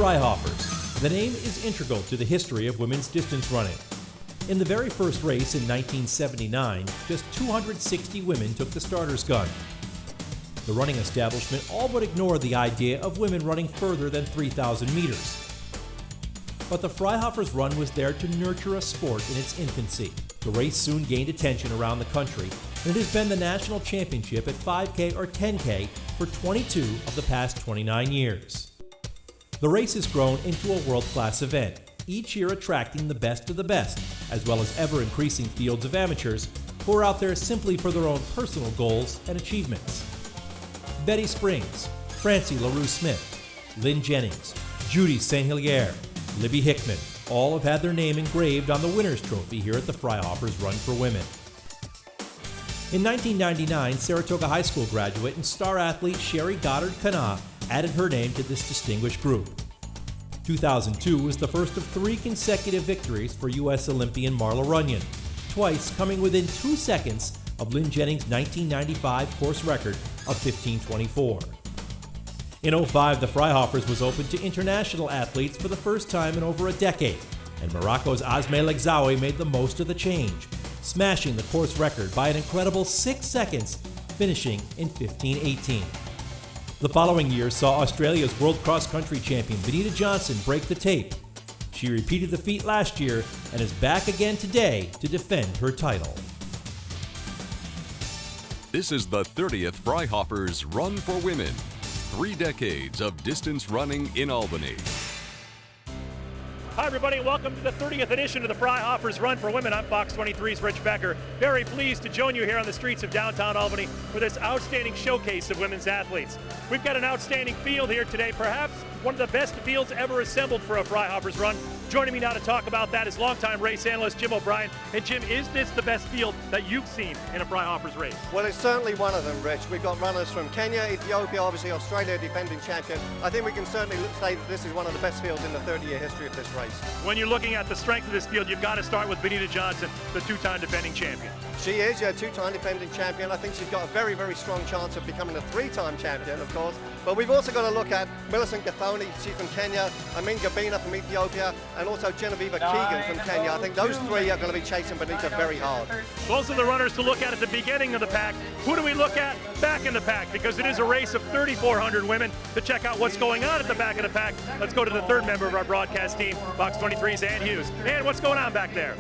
Freihofers. The name is integral to the history of women's distance running. In the very first race in 1979, just 260 women took the starter's gun. The running establishment all but ignored the idea of women running further than 3,000 meters. But the Freihofers run was there to nurture a sport in its infancy. The race soon gained attention around the country, and it has been the national championship at 5K or 10K for 22 of the past 29 years. The race has grown into a world-class event, each year attracting the best of the best, as well as ever-increasing fields of amateurs who are out there simply for their own personal goals and achievements. Betty Springs, Francie LaRue Smith, Lynn Jennings, Judy St. Hilaire, Libby Hickman, all have had their name engraved on the winner's trophy here at the Freihofers Run for Women. In 1999, Saratoga High School graduate and star athlete Sherry Goddard Kana added her name to this distinguished group. 2002 was the first of 3 consecutive victories for U.S. Olympian Marla Runyon, twice coming within 2 seconds of Lynn Jennings' 1995 course record of 15:24. In 2005, the Freihofers was open to international athletes for the first time in over a decade, and Morocco's Azmeh Legzawi made the most of the change, smashing the course record by an incredible 6 seconds, finishing in 15:18. The following year saw Australia's world cross-country champion Benita Johnson break the tape. She repeated the feat last year and is back again today to defend her title. This is the 30th Freihofers Run for Women. 3 decades of distance running in Albany. Hi everybody, and welcome to the 30th edition of the Freihofers Run for Women. I'm Fox23's Rich Becker. Very pleased to join you here on the streets of downtown Albany for this outstanding showcase of women's athletes. We've got an outstanding field here today, perhaps one of the best fields ever assembled for a Freihofers Run. Joining me now to talk about that is longtime race analyst Jim O'Brien. And Jim, is this the best field that you've seen in a Freihofers race? Well, it's certainly one of them, Rich. We've got runners from Kenya, Ethiopia, obviously Australia, defending champion. I think we can certainly say that this is one of the best fields in the 30-year history of this race. When you're looking at the strength of this field, you've got to start with Benita Johnson, the 2-time defending champion. She is a 2-time defending champion. I think she's got a very, very strong chance of becoming a 3-time champion, of course. But we've also got to look at Millicent Gathoni, she's from Kenya, Amin Gabina from Ethiopia, and also Genevieve Keegan from Kenya. I think those 3 are going to be chasing Benita very hard. Those are the runners to look at the beginning of the pack. Who do we look at back in the pack? Because it is a race of 3,400 women. To check out what's going on at the back of the pack, let's go to the third member of our broadcast team, Fox 23's Ann Hughes. Ann, what's going on back there?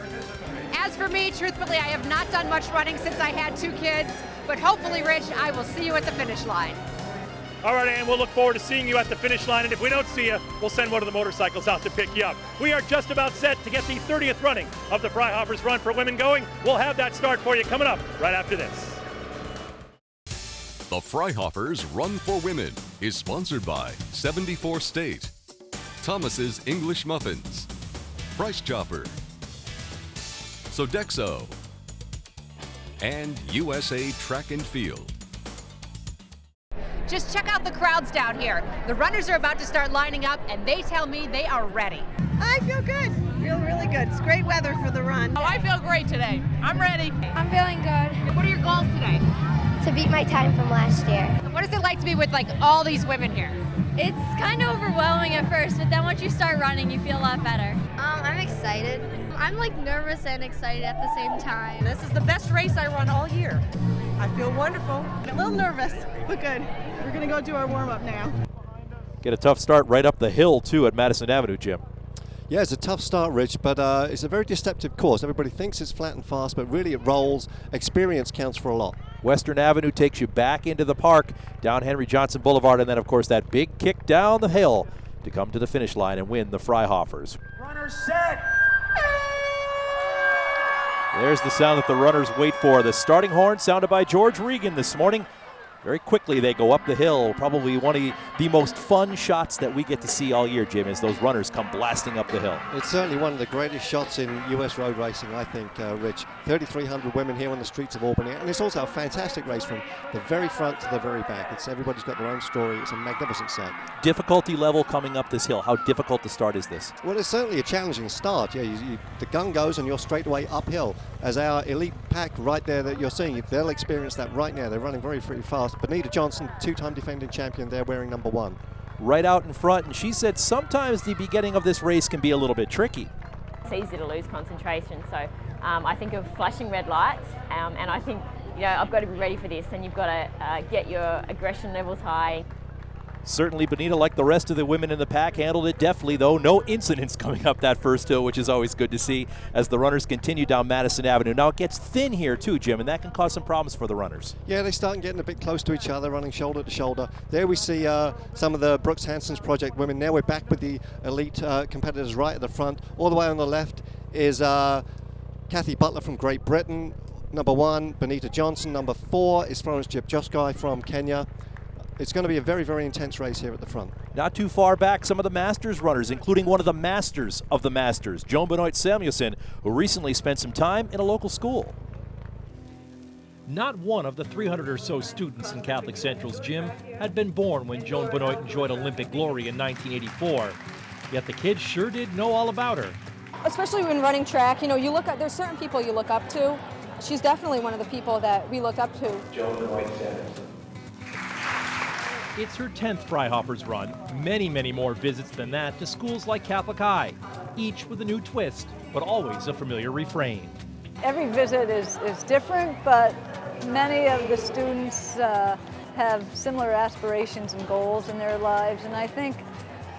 As for me, truthfully, I have not done much running since I had 2 kids, but hopefully, Rich, I will see you at the finish line. All right, Ann, we'll look forward to seeing you at the finish line, and if we don't see you, we'll send one of the motorcycles out to pick you up. We are just about set to get the 30th running of the Freihofers Run for Women going. We'll have that start for you coming up right after this. The Freihofers Run for Women is sponsored by 74 State, Thomas's English Muffins, Price Chopper, Sodexo, and USA Track and Field. Just check out the crowds down here. The runners are about to start lining up, and they tell me they are ready. I feel good. Feel really good. It's great weather for the run. Oh, I feel great today. I'm ready. I'm feeling good. What are your goals today? To beat my time from last year. What is it like to be with all these women here? It's kind of overwhelming at first, but then once you start running, you feel a lot better. I'm excited. I'm nervous and excited at the same time. This is the best race I run all year. I feel wonderful. I'm a little nervous, but good. We're going to go do our warm-up now. Get a tough start right up the hill, too, at Madison Avenue, Jim. Yeah, it's a tough start, Rich, but it's a very deceptive course. Everybody thinks it's flat and fast, but really it rolls. Experience counts for a lot. Western Avenue takes you back into the park, down Henry Johnson Boulevard, and then, of course, that big kick down the hill to come to the finish line and win the Freihofers. Runners set! There's the sound that the runners wait for. The starting horn sounded by George Regan this morning. Very quickly they go up the hill. Probably one of the most fun shots that we get to see all year, Jim, as those runners come blasting up the hill. It's certainly one of the greatest shots in U.S. road racing, I think, Rich. 3,300 women here on the streets of Albany. And it's also a fantastic race from the very front to the very back. Everybody's got their own story. It's a magnificent sight. Difficulty level coming up this hill. How difficult to start is this? Well, it's certainly a challenging start. Yeah, the gun goes and you're straight away uphill. As our elite pack right there that you're seeing, they'll experience that right now. They're running very fast. Benita Johnson, 2-time defending champion, they're wearing number 1. right out in front, and she said sometimes the beginning of this race can be a little bit tricky. It's easy to lose concentration, so I think of flashing red lights, and I think, I've got to be ready for this, and you've got to get your aggression levels high. Certainly Bonita, like the rest of the women in the pack, handled it deftly, though. No incidents coming up that first hill, which is always good to see as the runners continue down Madison Avenue. Now it gets thin here too, Jim, and that can cause some problems for the runners. Yeah, they start getting a bit close to each other, running shoulder to shoulder. There we see some of the Brooks Hanson's Project women. Now we're back with the elite competitors right at the front. All the way on the left is Kathy Butler from Great Britain. Number 1, Bonita Johnson. Number 4 is Florence Jepjoskai from Kenya. It's going to be a very, very intense race here at the front. Not too far back, some of the Masters runners, including one of the Masters of the Masters, Joan Benoit Samuelson, who recently spent some time in a local school. Not one of the 300 or so students in Catholic Central's gym had been born when Joan Benoit enjoyed Olympic glory in 1984. Yet the kids sure did know all about her. Especially when running track, you look at, there's certain people you look up to. She's definitely one of the people that we look up to. Joan Benoit Samuelson. It's her 10th Freihofer's run, many, many more visits than that to schools like Catholic High, each with a new twist, but always a familiar refrain. Every visit is different, but many of the students have similar aspirations and goals in their lives, and I think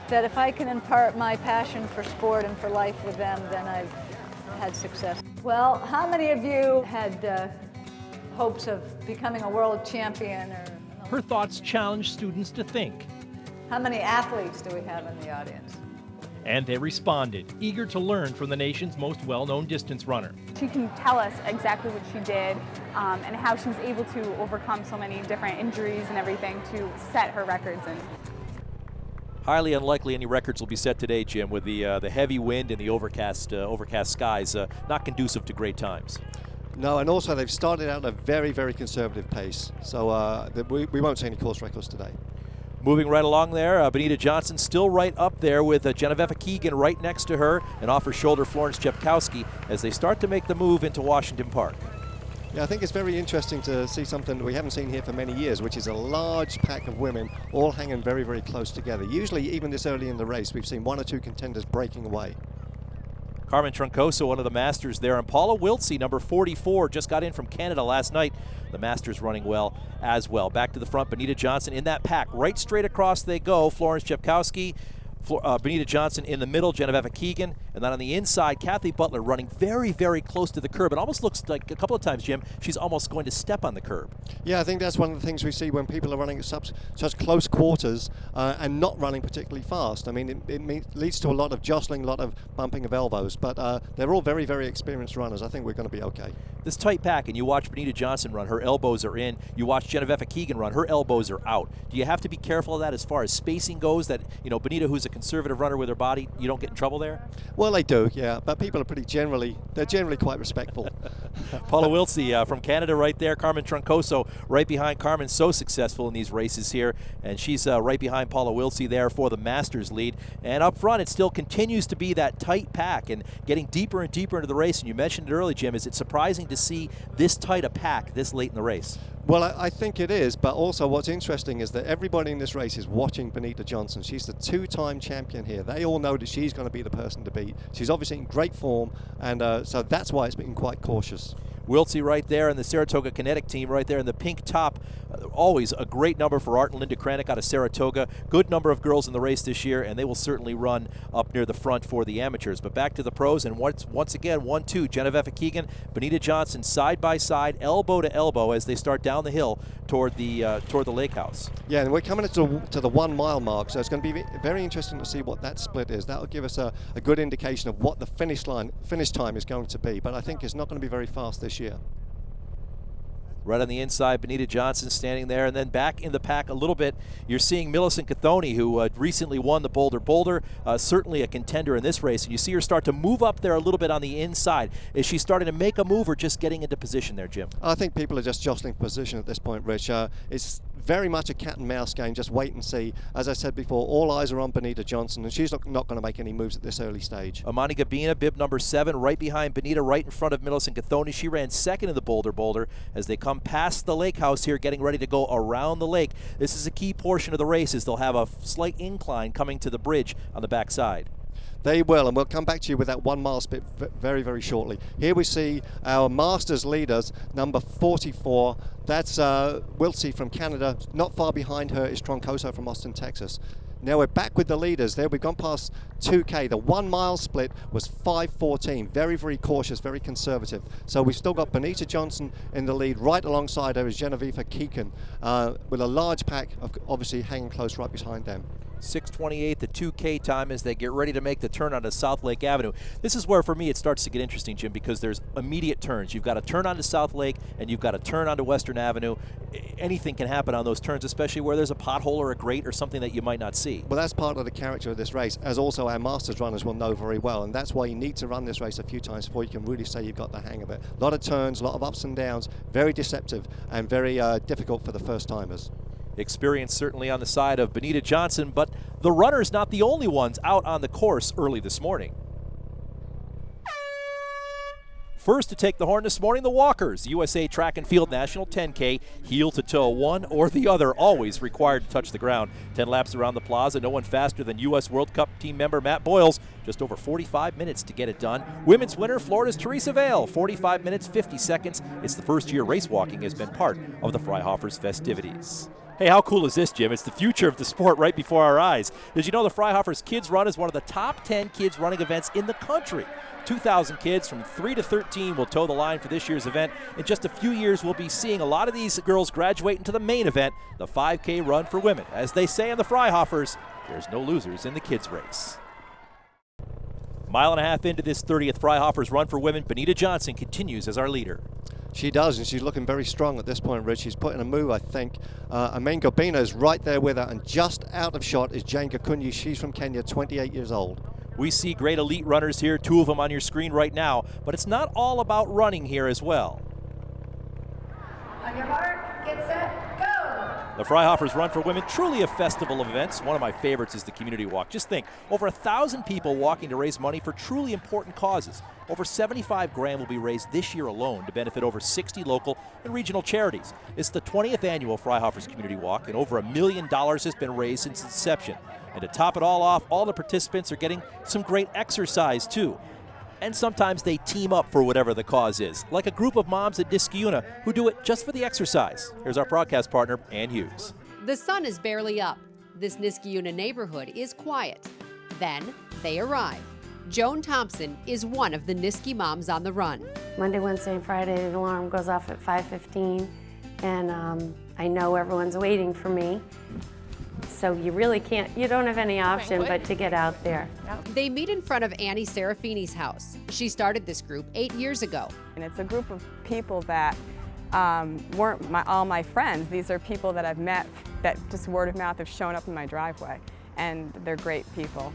that if I can impart my passion for sport and for life with them, then I've had success. Well, how many of you had hopes of becoming a world champion? Her thoughts challenge students to think. How many athletes do we have in the audience? And they responded, eager to learn from the nation's most well-known distance runner. She can tell us exactly what she did and how she was able to overcome so many different injuries and everything to set her records. And highly unlikely any records will be set today, Jim, with the heavy wind and the overcast skies, not conducive to great times. No, and also they've started out at a very, very conservative pace, so we won't see any course records today. Moving right along there, Bonita Johnson still right up there with Genevieve Keegan right next to her, and off her shoulder Florence Jepkowski as they start to make the move into Washington Park. Yeah, I think it's very interesting to see something that we haven't seen here for many years, which is a large pack of women all hanging very, very close together. Usually, even this early in the race, we've seen 1 or 2 contenders breaking away. Carmen Troncoso, one of the Masters there, and Paula Wiltsey, number 44, just got in from Canada last night. The Masters running well as well. Back to the front, Bonita Johnson in that pack. Right straight across they go. Florence Jepkowski, Bonita Johnson in the middle, Genevieve Keegan, and then on the inside, Kathy Butler running very, very close to the curb. It almost looks like a couple of times, Jim, she's almost going to step on the curb. Yeah, I think that's one of the things we see when people are running at such close quarters and not running particularly fast. I mean, it leads to a lot of jostling, a lot of bumping of elbows, but they're all very, very experienced runners. I think we're going to be okay. This tight pack, and you watch Bonita Johnson run, her elbows are in. You watch Genevieve Keegan run, her elbows are out. Do you have to be careful of that as far as spacing goes, that, Bonita, who's a conservative runner with her body, you don't get in trouble there? Well, they do, yeah, but people are they're generally quite respectful. Paula Wiltsey from Canada right there, Carmen Troncoso right behind Carmen, so successful in these races here, and she's right behind Paula Wiltsey there for the Masters lead. And up front, it still continues to be that tight pack and getting deeper and deeper into the race, and you mentioned it earlier, Jim, is it surprising to see this tight a pack this late in the race? Well, I think it is, but also what's interesting is that everybody in this race is watching Bonita Johnson. She's the 2-time champion here. They all know that she's going to be the person to beat. She's obviously in great form, and so that's why it's been quite cautious. Wiltsey right there, and the Saratoga Kinetic team right there in the pink top. Always a great number for Art and Linda Kranick out of Saratoga. Good number of girls in the race this year, and they will certainly run up near the front for the amateurs. But back to the pros, and once again, 1-2. Genevieve Keegan, Bonita Johnson side by side, elbow to elbow as they start down the hill toward the lake house. Yeah, and we're coming to the 1 mile mark, so it's going to be very interesting to see what that split is. That will give us a good indication of what the finish time is going to be, but I think it's not going to be very fast this year. Right on the inside, Bonita Johnson standing there, and then back in the pack a little bit, you're seeing Millicent Cathoni, who recently won the Boulder, certainly a contender in this race, and you see her start to move up there a little bit on the inside. Is she starting to make a move or just getting into position there, Jim? I think people are just jostling position at this point, Rich. It's very much a cat and mouse game, just wait and see. As I said before, all eyes are on Benita Johnson, and she's not going to make any moves at this early stage. Amani Gabina, bib number 7, right behind Benita, right in front of Millicent Gathoni. She ran second in the boulder as they come past the lake house here, getting ready to go around the lake. This is a key portion of the race, as they'll have a slight incline coming to the bridge on the backside. They will, and we'll come back to you with that 1 mile split very, very shortly. Here we see our Masters leaders, number 44. That's Wiltsey from Canada. Not far behind her is Troncoso from Austin, Texas. Now we're back with the leaders. There we've gone past 2K. The 1 mile split was 5:14. Very, very cautious, very conservative. So we've still got Benita Johnson in the lead. Right alongside her is Genevieve Keegan, with a large pack obviously hanging close right behind them. 6:28, the 2K time, as they get ready to make the turn onto South Lake Avenue. This is where, for me, it starts to get interesting, Jim, because there's immediate turns. You've got to turn onto South Lake, and you've got to turn onto Western Avenue. Anything can happen on those turns, especially where there's a pothole or a grate or something that you might not see. Well, that's part of the character of this race, as also our Masters runners will know very well, and that's why you need to run this race a few times before you can really say you've got the hang of it. A lot of turns, a lot of ups and downs, very deceptive and very difficult for the first-timers. Experience certainly on the side of Benita Johnson, but the runner's not the only ones out on the course early this morning. First to take the horn this morning, the walkers. USA Track and Field National 10K, heel to toe, one or the other, always required to touch the ground. 10 laps around the plaza, no one faster than U.S. World Cup team member Matt Boyles. Just over 45 minutes to get it done. Women's winner, Florida's Teresa Vale, 45 minutes, 50 seconds. It's the first year race walking has been part of the Freihofer's festivities. Hey, how cool is this, Jim? It's the future of the sport right before our eyes. Did you know the Freihofer's Kids Run is one of the top 10 kids running events in the country? 2,000 kids from 3 to 13 will toe the line for this year's event. In just a few years, we'll be seeing a lot of these girls graduate into the main event, the 5K Run for Women. As they say in the Freihofers, there's no losers in the kids' race. Mile and a half into this 30th Freihofer's Run for Women, Benita Johnson continues as our leader. She does, and she's looking very strong at this point, Rich. She's putting a move, I think. Amen Gobina is right there with her, and just out of shot is Jane Gakunyi. She's from Kenya, 28 years old. We see great elite runners here, 2 of them on your screen right now, but it's not all about running here as well. On your mark, get set, go! The Freihofer's Run for Women, truly a festival of events. One of my favorites is the community walk. Just think, over 1,000 people walking to raise money for truly important causes. Over $75,000 will be raised this year alone to benefit over 60 local and regional charities. It's the 20th annual Freihofer's Community Walk, and over $1 million has been raised since inception. And to top it all off, all the participants are getting some great exercise too. And sometimes they team up for whatever the cause is, like a group of moms at Niskayuna who do it just for the exercise. Here's our broadcast partner, Ann Hughes. The sun is barely up. This Niskayuna neighborhood is quiet. Then they arrive. Joan Thompson is one of the Niski moms on the run. Monday, Wednesday, and Friday, the alarm goes off at 5:15, and I know everyone's waiting for me. So you really can't, you don't have any option but to get out there. They meet in front of Annie Serafini's house. She started this group 8 years ago. And it's a group of people that weren't all my friends. These are people that I've met that just word of mouth have shown up in my driveway, and they're great people.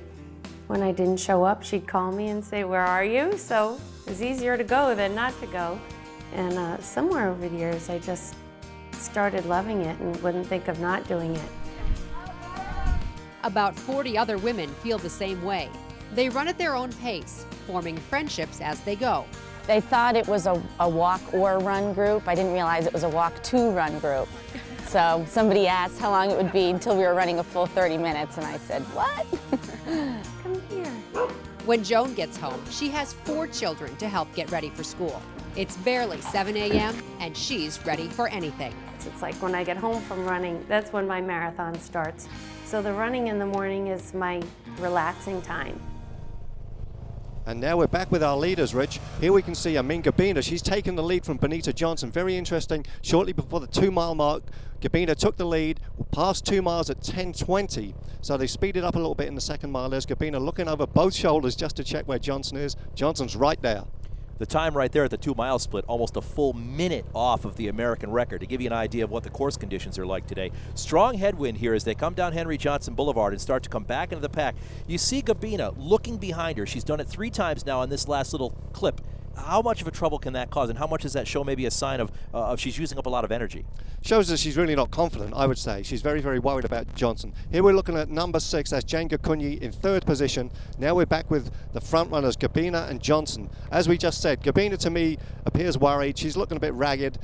When I didn't show up, she'd call me and say, "Where are you?" So it was easier to go than not to go. And somewhere over the years, I just started loving it and wouldn't think of not doing it. About 40 other women feel the same way. They run at their own pace, forming friendships as they go. They thought it was a walk or run group. I didn't realize it was a walk to run group. So somebody asked how long it would be until we were running a full 30 minutes, and I said, "What?" Come here. When Joan gets home, she has 4 children to help get ready for school. It's barely 7 a.m. and she's ready for anything. It's like when I get home from running, that's when my marathon starts. So the running in the morning is my relaxing time. And now we're back with our leaders, Rich. Here we can see Amin Gabina. She's taken the lead from Benita Johnson. Very interesting. Shortly before the 2-mile mark, Gabina took the lead, passed 2 miles at 10:20. So they speeded up a little bit in the second mile. There's Gabina looking over both shoulders just to check where Johnson is. Johnson's right there. The time right there at the 2-mile split, almost a full minute off of the American record, to give you an idea of what the course conditions are like today. Strong headwind here as they come down Henry Johnson Boulevard and start to come back into the pack. You see Gabina looking behind her. She's done it 3 times now on this last little clip. How much of a trouble can that cause, and how much does that show maybe a sign of she's using up a lot of energy? Shows that she's really not confident, I would say. She's very, very worried about Johnson. Here we're looking at number 6, that's Jane Gakunyi in 3rd position. Now we're back with the front runners, Gabina and Johnson. As we just said, Gabina to me appears worried. She's looking a bit ragged.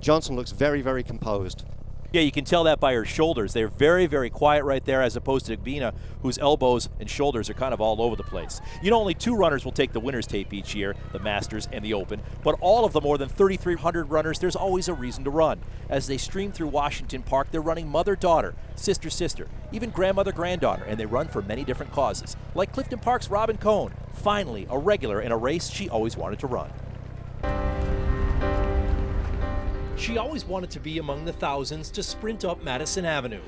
Johnson looks very, very composed. Yeah, you can tell that by her shoulders. They're very, very quiet right there, as opposed to Gabina, whose elbows and shoulders are kind of all over the place. You know, only 2 runners will take the winner's tape each year, the Masters and the Open, but all of the more than 3,300 runners, there's always a reason to run. As they stream through Washington Park, they're running mother-daughter, sister-sister, even grandmother-granddaughter, and they run for many different causes. Like Clifton Park's Robin Cohn, finally a regular in a race she always wanted to run. She always wanted to be among the thousands to sprint up Madison Avenue.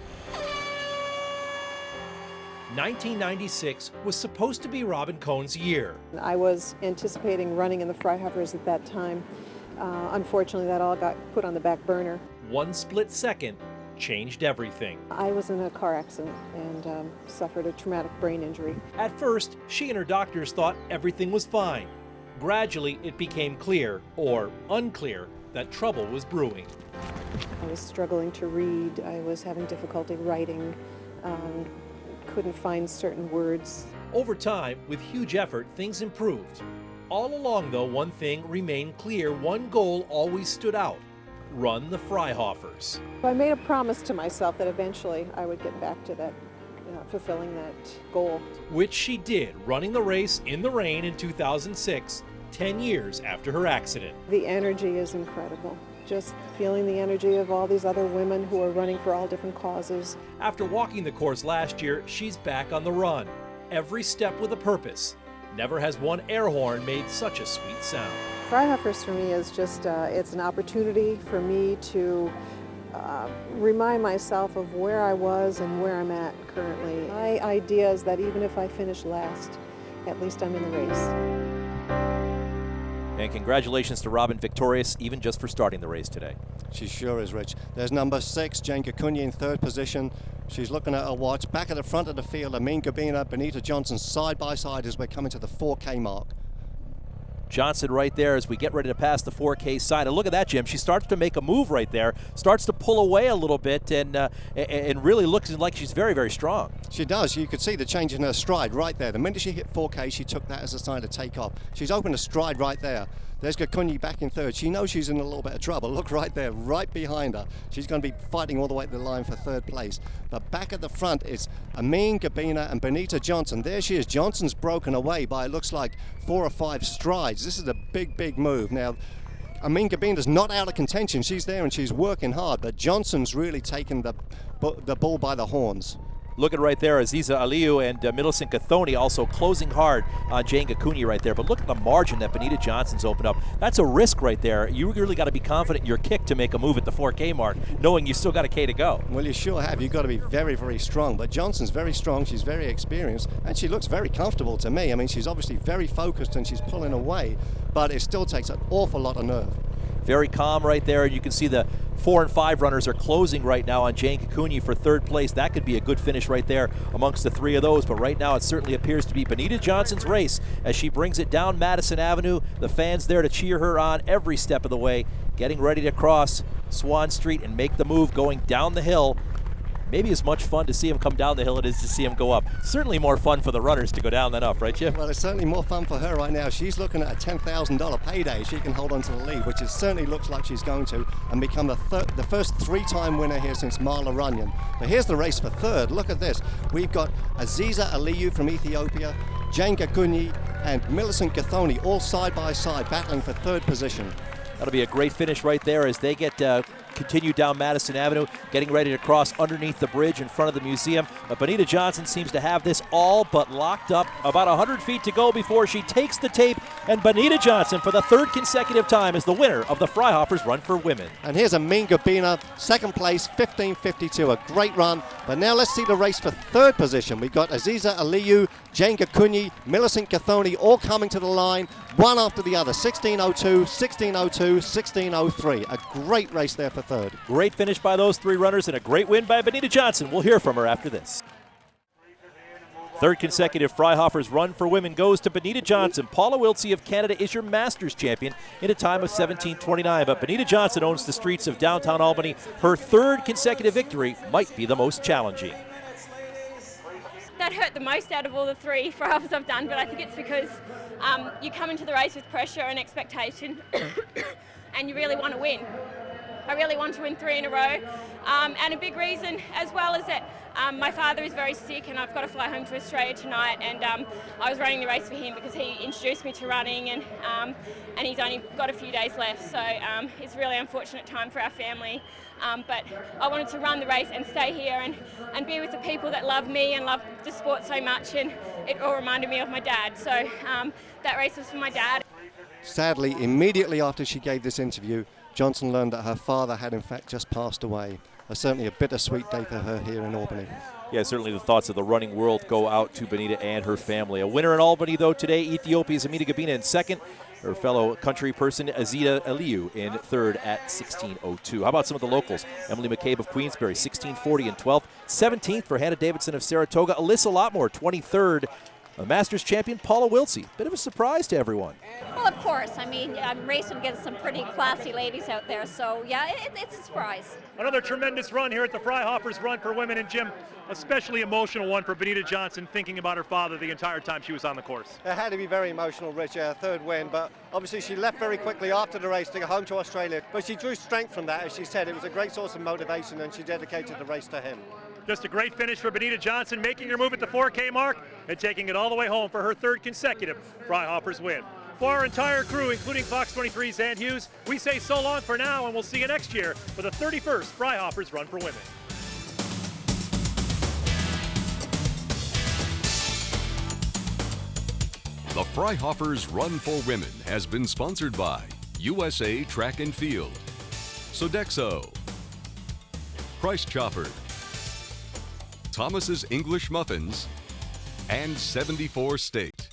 1996 was supposed to be Robin Cohn's year. I was anticipating running in the Freihofers at that time. Unfortunately, that all got put on the back burner. One split second changed everything. I was in a car accident and suffered a traumatic brain injury. At first, she and her doctors thought everything was fine. Gradually, it became clear, or unclear, that trouble was brewing. I was struggling to read. I was having difficulty writing. Couldn't find certain words. Over time, with huge effort, things improved. All along, though, one thing remained clear. One goal always stood out: run the Freihofers. I made a promise to myself that eventually I would get back to that, fulfilling that goal. Which she did, running the race in the rain in 2006, 10 years after her accident. The energy is incredible. Just feeling the energy of all these other women who are running for all different causes. After walking the course last year, she's back on the run. Every step with a purpose. Never has one air horn made such a sweet sound. Freihofers for me is just, it's an opportunity for me to remind myself of where I was and where I'm at currently. My idea is that even if I finish last, at least I'm in the race. And congratulations to Robin, victorious even just for starting the race today. She sure is, Rich. There's number 6, Jane Gakunyi in 3rd position. She's looking at her watch. Back at the front of the field, Amin Gabina, Benita Johnson side by side as we're coming to the 4K mark. Johnson right there as we get ready to pass the 4K sign. And look at that, Jim. She starts to make a move right there, starts to pull away a little bit, and really looks like she's very, very strong. She does. You could see the change in her stride right there. The minute she hit 4K, she took that as a sign to take off. She's opened a stride right there. There's Gakunyi back in 3rd. She knows she's in a little bit of trouble. Look right there, right behind her. She's going to be fighting all the way to the line for 3rd place. But back at the front is Amin Gabina and Benita Johnson. There she is. Johnson's broken away by, it looks like, 4 or 5 strides. This is a big, big move. Now, Amin Gabina's not out of contention. She's there and she's working hard. But Johnson's really taken the bull by the horns. Look at right there, Aziza Aliyu and Millicent Gathoni also closing hard on Jane Gakunyi right there. But look at the margin that Benita Johnson's opened up. That's a risk right there. You really got to be confident in your kick to make a move at the 4K mark, knowing you still got a K to go. Well, you sure have. You've got to be very, very strong. But Johnson's very strong. She's very experienced. And she looks very comfortable to me. I mean, she's obviously very focused and she's pulling away. But it still takes an awful lot of nerve. Very calm right there. You can see the 4 and 5 runners are closing right now on Jane Gakunyi for 3rd place. That could be a good finish right there amongst the 3 of those. But right now it certainly appears to be Benita Johnson's race as she brings it down Madison Avenue. The fans there to cheer her on every step of the way, getting ready to cross Swan Street and make the move going down the hill. Maybe as much fun to see him come down the hill it is to see him go up. Certainly more fun for the runners to go down than up, right, Jim? Well, it's certainly more fun for her right now. She's looking at a $10,000 payday. She can hold on to the lead, which it certainly looks like she's going to, and become the first 3-time winner here since Marla Runyon. But here's the race for 3rd. Look at this. We've got Aziza Aliyu from Ethiopia, Jane Gakunyi, and Millicent Gathoni all side by side battling for 3rd position. That'll be a great finish right there as they get continue down Madison Avenue, getting ready to cross underneath the bridge in front of the museum. But Benita Johnson seems to have this all but locked up. About 100 feet to go before she takes the tape, and Benita Johnson, for the 3rd consecutive time, is the winner of the Freihofers Run for Women. And here's Amin Gabina, 2nd place, 15:52, a great run. But now let's see the race for 3rd position. We've got Aziza Aliyu, Jane Gakunyi, Millicent Gathoni all coming to the line, one after the other, 16:02, 16:02, 16:03. A great race there for 3rd. Great finish by those 3 runners and a great win by Benita Johnson. We'll hear from her after this. Third consecutive Freihofer's run for women goes to Benita Johnson. Paula Wiltsey of Canada is your Masters champion in a time of 17:29. But Benita Johnson owns the streets of downtown Albany. Her third consecutive victory might be the most challenging. That hurt the most out of all the 3 Freihofers I've done, but I think it's because you come into the race with pressure and expectation and you really want to win. I really want to win 3 in a row, and a big reason as well is that my father is very sick and I've got to fly home to Australia tonight, and I was running the race for him because he introduced me to running, and he's only got a few days left, so it's a really unfortunate time for our family, but I wanted to run the race and stay here and be with the people that love me and love the sport so much, and it all reminded me of my dad, so that race was for my dad. Sadly, immediately after she gave this interview, Johnson learned that her father had in fact just passed away. Certainly a bittersweet day for her here in Albany. Yeah, certainly the thoughts of the running world go out to Benita and her family. A winner in Albany, though, today, Ethiopia's Amita Gabina in second. Her fellow country person, Azita Aliyu, in third at 16:02. How about some of the locals? Emily McCabe of Queensbury, 16:40 in 12th. 17th for Hannah Davidson of Saratoga. Alyssa Lotmore, 23rd. The Masters champion, Paula Wiltsey. Bit of a surprise to everyone. Well, of course. I mean, I'm racing against some pretty classy ladies out there, so yeah, it's a surprise. Another tremendous run here at the Freihofer's Run for Women, and Jim, especially emotional one for Benita Johnson, thinking about her father the entire time she was on the course. It had to be very emotional, Rich, her third win, but obviously she left very quickly after the race to go home to Australia, but she drew strength from that. As she said, it was a great source of motivation, and she dedicated the race to him. Just a great finish for Benita Johnson, making her move at the 4K mark and taking it all the way home for her third consecutive Freihofer's win. For our entire crew, including Fox 23's Ann Hughes, we say so long for now, and we'll see you next year for the 31st Freihofer's Run for Women. The Freihofer's Run for Women has been sponsored by USA Track and Field, Sodexo, Price Chopper, Thomas's English Muffins, and 74 State.